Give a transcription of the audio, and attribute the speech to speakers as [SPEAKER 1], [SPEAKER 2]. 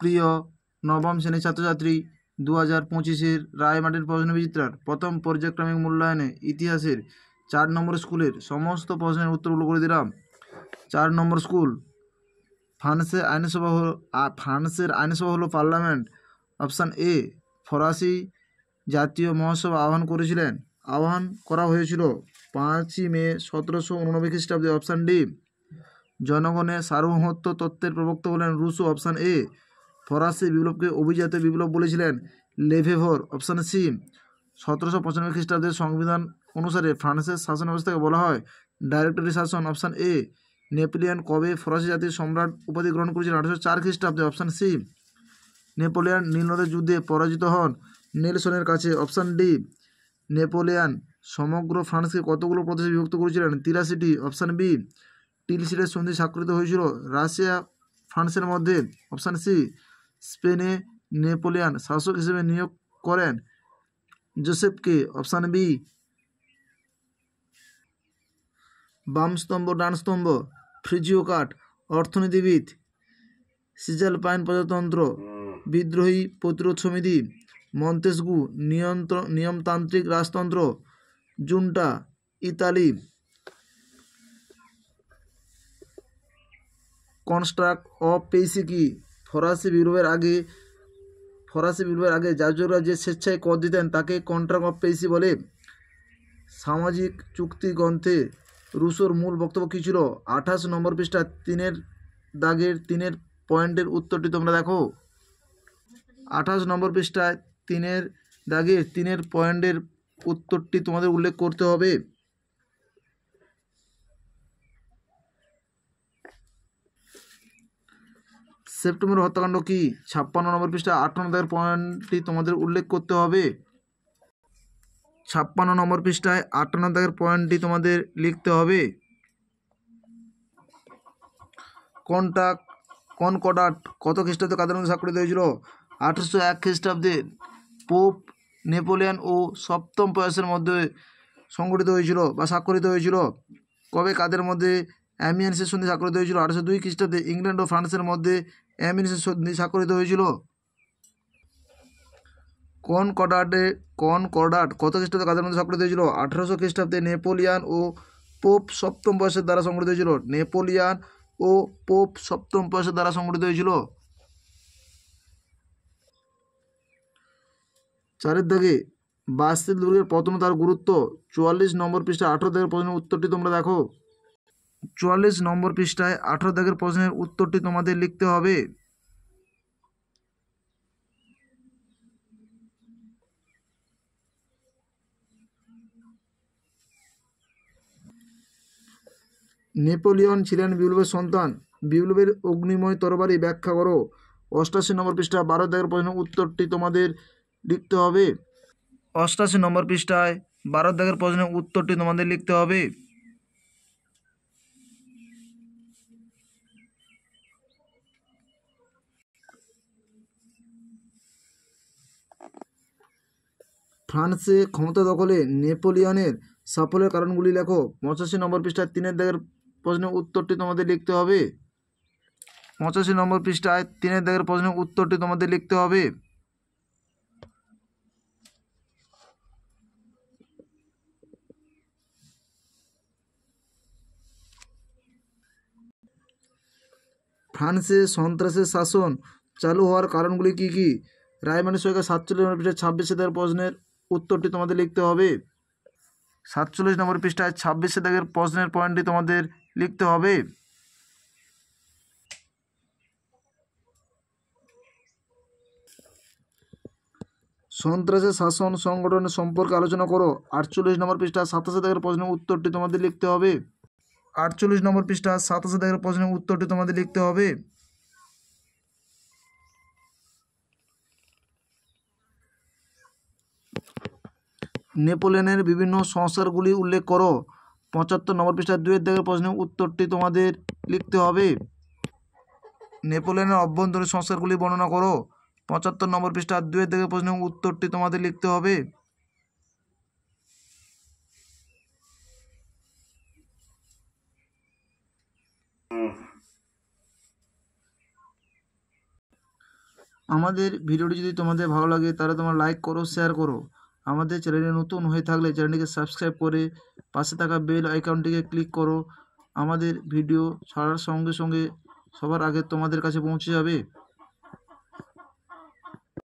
[SPEAKER 1] প্রিয় নবম শ্রেণীর ছাত্রছাত্রী 2025-এর রায়মাটির প্রশ্নবিচিত্রার প্রথম পর্যায়ক্রমিক মূল্যায়নে ইতিহাসের 4 নম্বর স্কুলের সমস্ত প্রশ্নের উত্তরগুলো করে দিলাম। 4 নম্বর স্কুল, ফ্রান্সের আইনসভা হলো পার্লামেন্ট। অপশান এ, ফরাসি জাতীয় মহাসভা আহ্বান করেছিলেন। আহ্বান করা হয়েছিল 5ই মে 1789 খ্রিস্টাব্দে। অপশান ডি, জনগণের সার্বভৌমত্ব তত্ত্বের প্রবক্তা হলেন রুসো। অপশান এ, ফরাসি বিপ্লবকে অভিজাতীয় বিপ্লব বলেছিলেন লেফেভর। অপশান সি, 1795 খ্রিস্টাব্দের সংবিধান অনুসারে ফ্রান্সের শাসন ব্যবস্থাকে বলা হয় ডাইরেক্টরি শাসন। অপশান এ, নেপোলিয়ন কবে ফরাসি জাতির সম্রাট উপাধি গ্রহণ করেছিলেন? 1804 খ্রিস্টাব্দে। অপশান সি, নেপোলিয়ন নীল নদের যুদ্ধে পরাজিত হন নেলসনের কাছে। অপশান ডি, নেপোলিয়ন সমগ্র ফ্রান্সকে কতগুলো প্রদেশে বিভক্ত করেছিলেন? 83টি। অপশান বি, টিলসিটের সন্ধি স্বাক্ষরিত হয়েছিল রাশিয়া ফ্রান্সের মধ্যে। অপশান সি, স্পেনে নেপোলিয়ন শাসক হিসেবে নিয়োগ করেন জোসেফকে। অপশান বি, বাম স্তম্ভ ডান স্তম্ভ, ফ্রিজিও কাট অর্থনীতিবিদ, সিজালপাইন প্রজাতন্ত্র, বিদ্রোহী প্রতিরোধ সমিতি, মন্তেস্কু নিয়মতান্ত্রিক রাজতন্ত্র, জুন্টা ইতালি, কনস্ট্রাক্ট অফ পেইসি কি? ফরাসি বিপ্লবের আগে যাজকরা যে স্বেচ্ছায় কর দিতেন তাকে কন্ট্রাক্ট অফ পেইসি বলে। সামাজিক চুক্তি গ্রন্থে রুসোর মূল বক্তব্য কী ছিল? 28 নম্বর পৃষ্ঠা 3-এর দাগের 3-এর পয়েন্টের উত্তরটি তোমরা দেখো। 28 নম্বর পৃষ্ঠায় 3-এর দাগের 3-এর পয়েন্টের উত্তরটি তোমাদের উল্লেখ করতে হবে। সেপ্টেম্বর হত্যাকাণ্ড কি? 56 নম্বর পৃষ্ঠা 58 দাগের পয়েন্টটি তোমাদের উল্লেখ করতে হবে। 56 নম্বর পৃষ্ঠায় 58 দাগের পয়েন্টটি তোমাদের লিখতে হবে। কনকর্ডাট কত খ্রিস্টাব্দে কাদের মধ্যে স্বাক্ষরিত হয়েছিল? 1801 খ্রিস্টাব্দে পোপ নেপোলিয়ন ও সপ্তম পয়াসের মধ্যে সংগঠিত হয়েছিল বা স্বাক্ষরিত হয়েছিল। কবে কাদের মধ্যে অ্যামিয়েন্সের সন্ধি স্বাক্ষরিত হয়েছিল? 1802 খ্রিস্টাব্দে ইংল্যান্ড ও ফ্রান্সের মধ্যে অ্যামিয়েন্সের সন্ধি স্বাক্ষরিত হয়েছিল। কনকর্ডাট কত খ্রিস্টাব্দে কাদের মধ্যে স্বাক্ষরিত হয়েছিল? 1800 খ্রিস্টাব্দে নেপোলিয়ন ও পোপ সপ্তম পয়াসের দ্বারা সংগঠিত হয়েছিল। নেপোলিয়ন ও পোপ সপ্তম পয়াসের দ্বারা সংগঠিত হয়েছিল। 4-এর দাগে বাস্তিল দুর্গের পতন তার গুরুত্ব। 44 নম্বর পৃষ্ঠায় 18 দাগের প্রশ্নের উত্তরটি তোমরা দেখো। 44 নম্বর পৃষ্ঠায় 18 দাগের প্রশ্নের উত্তরটি তোমাদের লিখতে হবে। নেপোলিয়ন ছিলেন বিপ্লবের সন্তান। বিপ্লবের অগ্নিময় তরবারি ব্যাখ্যা করো। 88 নম্বর পৃষ্ঠা 12 দাগের প্রশ্নের উত্তরটি তোমাদের লিখতে হবে। 88 নম্বর পৃষ্ঠায় 12 দাগের প্রশ্নের উত্তরটি তোমাদের লিখতে হবে। ফ্রান্সে ক্ষমতা দখলে নেপোলিয়নের সাফল্যের কারণগুলি লেখো। 85 নম্বর পৃষ্ঠায় 3-এর দাগের প্রশ্নের উত্তরটি তোমাদের লিখতে হবে। 85 নম্বর পৃষ্ঠায় 3-এর দাগের প্রশ্নের উত্তরটি তোমাদের লিখতে হবে। ফ্রান্সে সন্ত্রাসের শাসন চালু হওয়ার কারণগুলি কী কী? রায়মাটির সরকার 47 নম্বর পৃষ্ঠায় 26 দাগের প্রশ্নের উত্তরটি তোমাদের লিখতে হবে। 47 নম্বর পৃষ্ঠায় 26 দাগের প্রশ্নের পয়েন্টটি তোমাদের লিখতে হবে। সন্ত্রাসের শাসন সংগঠনের সম্পর্কে আলোচনা করো। 48 নম্বর পৃষ্ঠা 27 দাগের প্রশ্নের উত্তরটি তোমাদের লিখতে হবে। 48 নম্বর পৃষ্ঠা 27 দাগের প্রশ্নের উত্তরটি তোমাদের লিখতে হবে। নেপোলিয়নের বিভিন্ন সংস্কারগুলি উল্লেখ করো। 75 নম্বর পৃষ্ঠায় 2-এর দাগের প্রশ্নের উত্তরটি তোমাদের লিখতে হবে। নেপোলিয়নের অভ্যন্তরীণ সংস্কারগুলি বর্ণনা করো। 75 নম্বর পৃষ্ঠায় 2-এর দাগের প্রশ্নের উত্তরটি তোমাদের লিখতে হবে। আমাদের ভিডিওটি যদি তোমাদের ভালো লাগে তাহলে তোমরা লাইক করো, শেয়ার করো। আমাদের চ্যানেলে নতুন হয়ে থাকলে চ্যানেলটিকে সাবস্ক্রাইব করে পাশে থাকা বেল আইকনটিকে ক্লিক করো। আমাদের ভিডিও ছাড়ার সঙ্গে সঙ্গে সবার আগে তোমাদের কাছে পৌঁছে যাবে।